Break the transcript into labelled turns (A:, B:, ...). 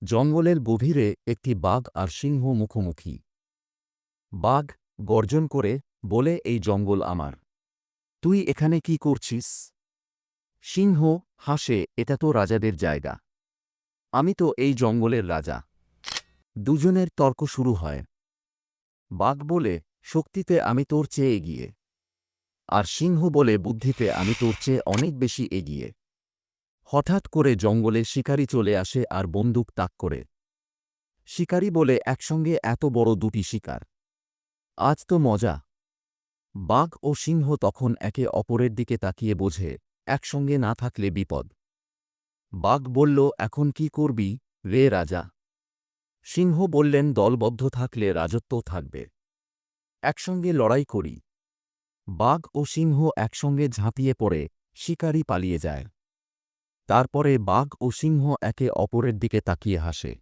A: জঙ্গলের গভীরে একটি বাঘ আর সিংহ মুখোমুখি। বাঘ গর্জন করে বলে, এই জঙ্গল আমার। তুই এখানে কি করছিস? সিংহ হাসে, এটা তো রাজাদের জায়গা। আমি তো এই জঙ্গলের রাজা। দুজনের তর্ক শুরু হয়। বাঘ বলে, শক্তিতে আমি তোর চেয়ে এগিয়ে। আর সিংহ বলে, বুদ্ধিতে আমি তোর চেয়ে অনেক বেশি এগিয়ে। হঠাৎ করে জঙ্গলে শিকারী চলে আসে আর বন্দুক তাক করে। শিকারী বলে, একসঙ্গে এত বড় দুটি শিকার, আজ তো মজা। বাঘ ও সিংহ তখন একে অপরের দিকে তাকিয়ে বোঝে, একসঙ্গে না থাকলে বিপদ। বাঘ বলল, এখন কি করবি রে রাজা? সিংহ বললেন, দলবদ্ধ থাকলে রাজত্বও থাকবে। একসঙ্গে লড়াই করি। বাঘ ও সিংহ একসঙ্গে ঝাঁপিয়ে পড়ে শিকারী পালিয়ে যায়। তারপরে বাঘ ও সিংহ একে অপরের দিকে তাকিয়ে হাসে।